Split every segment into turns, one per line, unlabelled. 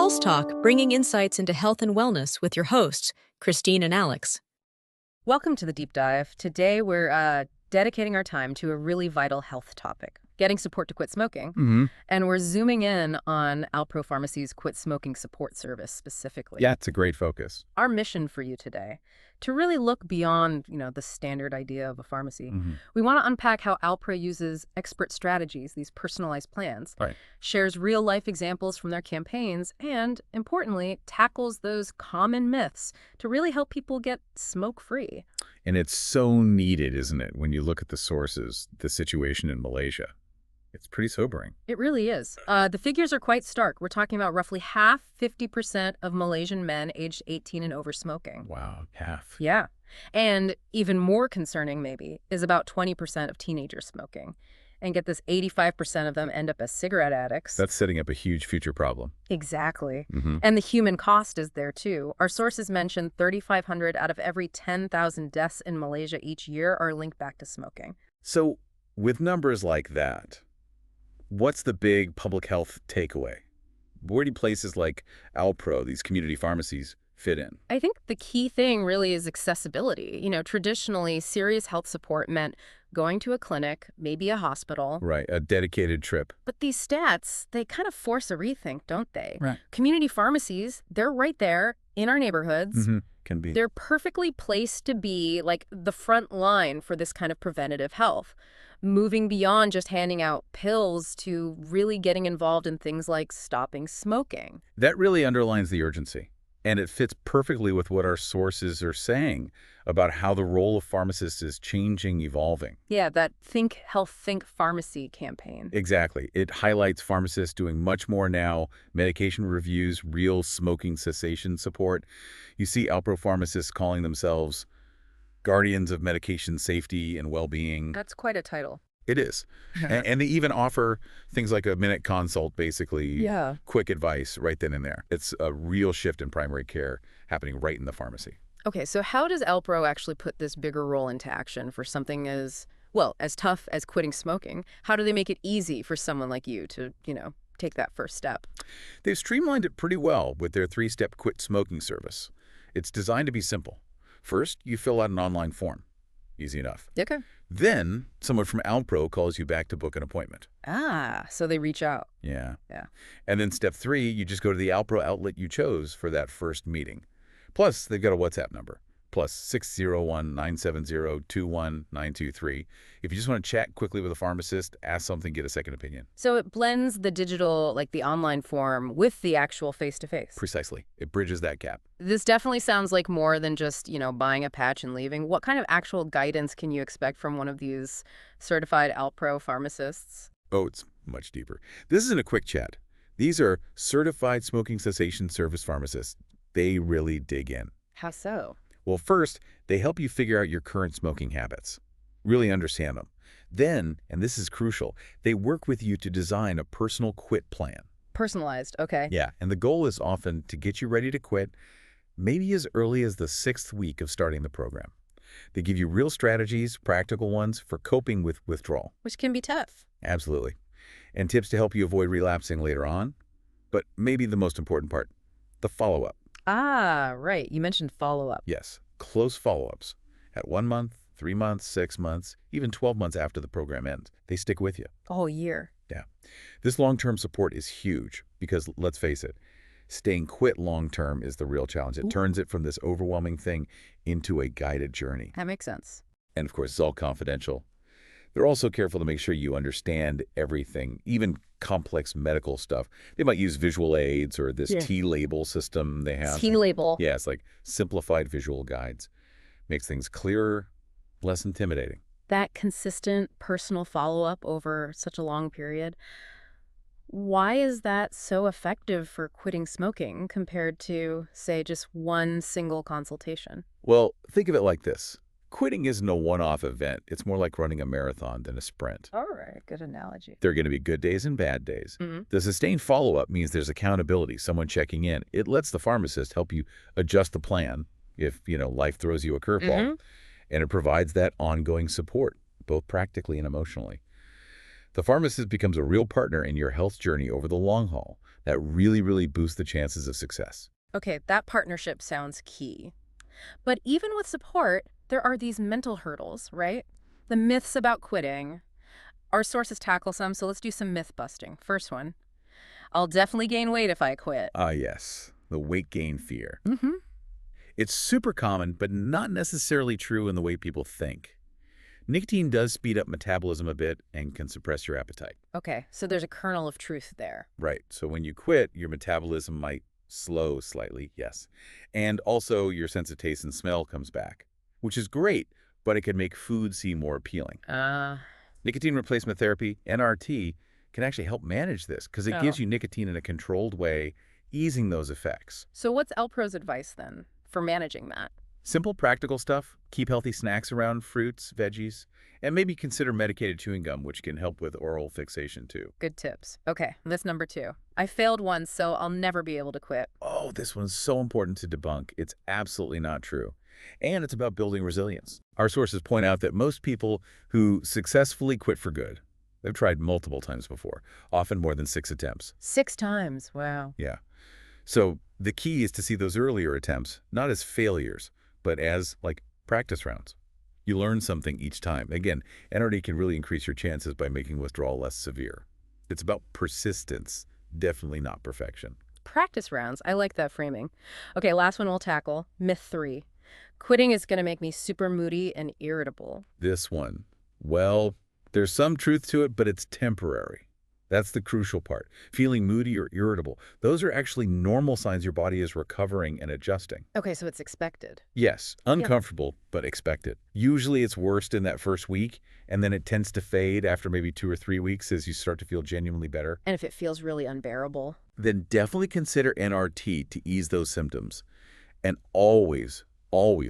Pulse Talk, bringing insights into health and wellness with your hosts, Christine and Alex.
Welcome to the deep dive. Today we're dedicating our time to a really vital health topic, getting support to quit smoking. And we're zooming in on Alpro Pharmacy's quit smoking support service specifically.
Yeah, it's a great focus.
Our mission for you today, to really look beyond, the standard idea of a pharmacy. We want to unpack how Alpro uses expert strategies, these personalized plans,
Right.
shares real-life examples from their campaigns, and, importantly, tackles those common myths to really help people get smoke-free.
And it's so needed, isn't it, when you look at the sources, the situation in Malaysia. It's pretty sobering.
It really is. The figures are quite stark. We're talking about roughly half, 50% of Malaysian men aged 18 and over smoking.
Wow, half.
Yeah. And even more concerning, maybe, is about 20% of teenagers smoking. And get this, 85% of them end up as cigarette addicts.
That's setting up a huge future problem.
Exactly. And the human cost is there, too. Our sources mention 3,500 out of every 10,000 deaths in Malaysia each year are linked back to smoking.
So with numbers like that, what's the big public health takeaway? Where do places like Alpro, these community pharmacies, fit in?
I think the key thing really is accessibility. Traditionally, serious health support meant going to a clinic, maybe a hospital.
Right, a dedicated trip.
But these stats, they kind of force a rethink, don't they?
Right.
Community pharmacies, they're right there in our neighborhoods.
Can be.
They're perfectly placed to be like the front line for this kind of preventative health, moving beyond just handing out pills to really getting involved in things like stopping smoking.
That really underlines the urgency. And it fits perfectly with what our sources are saying about how the role of pharmacists is changing, evolving.
Yeah, that Think Health, Think Pharmacy campaign.
Exactly. It highlights pharmacists doing much more now, medication reviews, real smoking cessation support. You see Alpro pharmacists calling themselves guardians of medication safety and well-being.
That's quite a title.
It is. And they even offer things like a minute consult, basically, quick advice right then and there. It's a real shift in primary care happening right in the pharmacy.
Okay, so how does Alpro actually put this bigger role into action for something as tough as quitting smoking? How do they make it easy for someone like you to, take that first step?
They've streamlined it pretty well with their 3-step quit smoking service. It's designed to be simple. First, you fill out an online form. Easy enough.
Okay.
Then someone from Alpro calls you back to book an appointment.
So they reach out.
Yeah.
Yeah.
And then step 3, you just go to the Alpro outlet you chose for that first meeting. Plus, they've got a WhatsApp number, plus 601-970-21923. If you just want to chat quickly with a pharmacist, ask something, get a second opinion.
So it blends the digital, like the online form, with the actual face-to-face.
Precisely. It bridges that gap.
This definitely sounds like more than just, buying a patch and leaving. What kind of actual guidance can you expect from one of these certified Alpro pharmacists?
Oh, it's much deeper. This isn't a quick chat. These are certified smoking cessation service pharmacists. They really dig in.
How so?
Well, first, they help you figure out your current smoking habits, really understand them. Then, and this is crucial, they work with you to design a personal quit plan.
Personalized, okay.
Yeah, and the goal is often to get you ready to quit, maybe as early as the 6th week of starting the program. They give you real strategies, practical ones, for coping with withdrawal.
Which can be tough.
Absolutely. And tips to help you avoid relapsing later on. But maybe the most important part, the follow-up.
Right. You mentioned follow-up.
Yes, close follow-ups. At 1 month, 3 months, 6 months, even 12 months after the program ends. They stick with you.
A whole year.
Yeah. This long-term support is huge because, let's face it, staying quit long-term is the real challenge. It turns it from this overwhelming thing into a guided journey.
That makes sense.
And of course, it's all confidential. They're also careful to make sure you understand everything, even complex medical stuff. They might use visual aids or this T-label system they have.
T-label.
Yeah, it's like simplified visual guides. Makes things clearer, less intimidating.
That consistent personal follow-up over such a long period. Why is that so effective for quitting smoking compared to, say, just one single consultation?
Well, think of it like this. Quitting isn't a one-off event. It's more like running a marathon than a sprint.
All right, good analogy.
There are going to be good days and bad days. The sustained follow-up means there's accountability, someone checking in. It lets the pharmacist help you adjust the plan if, life throws you a curveball. And it provides that ongoing support, both practically and emotionally. The pharmacist becomes a real partner in your health journey over the long haul. That really, really boosts the chances of success.
Okay, that partnership sounds key. But even with support, there are these mental hurdles, right? The myths about quitting. Our sources tackle some, so let's do some myth busting. First one, I'll definitely gain weight if I quit.
Ah, yes, the weight gain fear.
Mm-hmm.
It's super common, but not necessarily true in the way people think. Nicotine does speed up metabolism a bit and can suppress your appetite.
Okay, so there's a kernel of truth there.
Right, so when you quit, your metabolism might slow slightly, yes. And also your sense of taste and smell comes back, which is great, but it can make food seem more appealing. Nicotine replacement therapy, NRT, can actually help manage this because it gives you nicotine in a controlled way, easing those effects.
So what's Alpro's advice then for managing that?
Simple, practical stuff. Keep healthy snacks around, fruits, veggies, and maybe consider medicated chewing gum, which can help with oral fixation too.
Good tips. Okay, that's number 2. I failed once, so I'll never be able to quit.
Oh, this one's so important to debunk. It's absolutely not true. And it's about building resilience. Our sources point out that most people who successfully quit for good, they've tried multiple times before, often more than 6 attempts.
6 times, wow.
Yeah. So the key is to see those earlier attempts, not as failures, but as, like, practice rounds. You learn something each time. Again, NRT can really increase your chances by making withdrawal less severe. It's about persistence, definitely not perfection.
Practice rounds, I like that framing. Okay, last one we'll tackle, myth 3. Quitting is going to make me super moody and irritable.
This one, well, there's some truth to it, but it's temporary. That's the crucial part. Feeling moody or irritable, those are actually normal signs your body is recovering and adjusting.
Okay, so it's expected.
Yes, uncomfortable, but expected. Usually it's worst in that first week, and then it tends to fade after maybe 2 or 3 weeks as you start to feel genuinely better.
And if it feels really unbearable?
Then definitely consider NRT to ease those symptoms. And always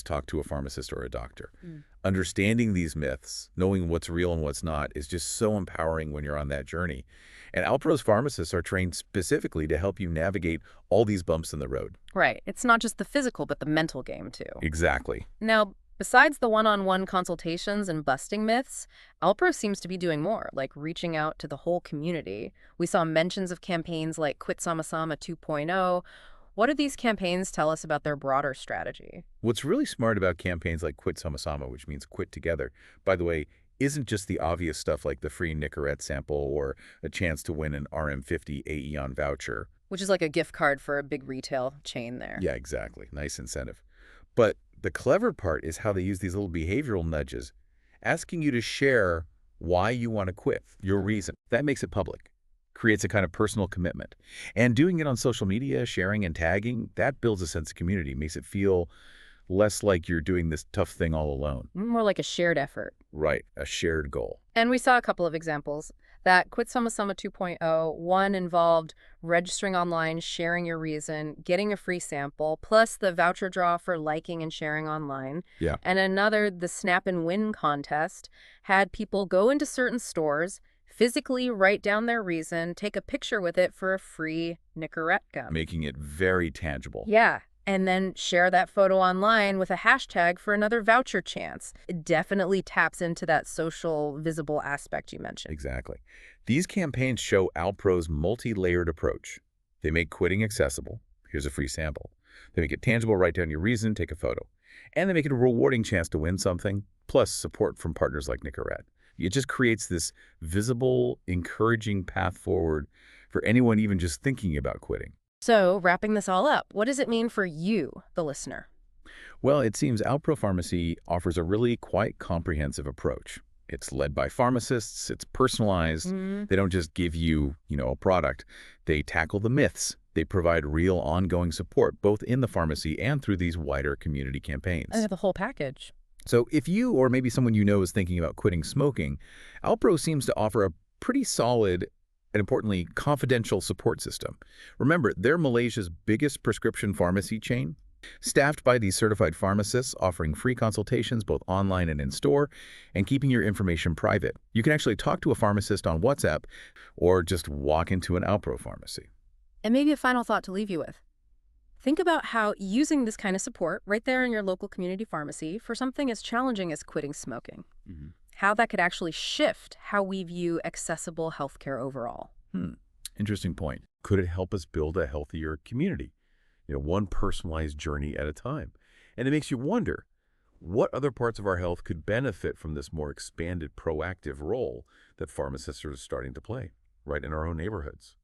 talk to a pharmacist or a doctor. Understanding these myths, knowing what's real and what's not, is just so empowering when you're on that journey. And Alpro's pharmacists are trained specifically to help you navigate all these bumps in the road.
Right. It's not just the physical, but the mental game, too.
Exactly.
Now, besides the one-on-one consultations and busting myths, Alpro seems to be doing more, like reaching out to the whole community. We saw mentions of campaigns like Quit Sama-sama 2.0. What do these campaigns tell us about their broader strategy?
What's really smart about campaigns like Quit Sama-sama, which means quit together, by the way, isn't just the obvious stuff like the free Nicorette sample or a chance to win an RM50 AEON voucher.
Which is like a gift card for a big retail chain there.
Yeah, exactly. Nice incentive. But the clever part is how they use these little behavioral nudges, asking you to share why you want to quit, your reason. That makes it public. Creates a kind of personal commitment. And doing it on social media, sharing and tagging, that builds a sense of community, makes it feel less like you're doing this tough thing all alone.
More like a shared effort.
Right, a shared goal.
And we saw a couple of examples. That Quit Sama-sama 2.0, one involved registering online, sharing your reason, getting a free sample, plus the voucher draw for liking and sharing online.
Yeah.
And another, the Snap and Win contest, had people go into certain stores, physically write down their reason, take a picture with it for a free Nicorette gum.
Making it very tangible.
Yeah, and then share that photo online with a hashtag for another voucher chance. It definitely taps into that social, visible aspect you mentioned.
Exactly. These campaigns show Alpro's multi-layered approach. They make quitting accessible. Here's a free sample. They make it tangible, write down your reason, take a photo. And they make it a rewarding chance to win something, plus support from partners like Nicorette. It just creates this visible, encouraging path forward for anyone even just thinking about quitting.
So, wrapping this all up, what does it mean for you, the listener?
Well, it seems Alpro Pharmacy offers a really quite comprehensive approach. It's led by pharmacists, it's personalized. They don't just give you, a product. They tackle the myths. They provide real ongoing support, both in the pharmacy and through these wider community campaigns.
The whole package.
So if you or maybe someone you know is thinking about quitting smoking, Alpro seems to offer a pretty solid and, importantly, confidential support system. Remember, they're Malaysia's biggest prescription pharmacy chain, staffed by these certified pharmacists offering free consultations both online and in store and keeping your information private. You can actually talk to a pharmacist on WhatsApp or just walk into an Alpro pharmacy.
And maybe a final thought to leave you with. Think about how using this kind of support right there in your local community pharmacy for something as challenging as quitting smoking, how that could actually shift how we view accessible healthcare overall.
Interesting point. Could it help us build a healthier community? One personalized journey at a time. And it makes you wonder, what other parts of our health could benefit from this more expanded proactive role that pharmacists are starting to play right in our own neighborhoods?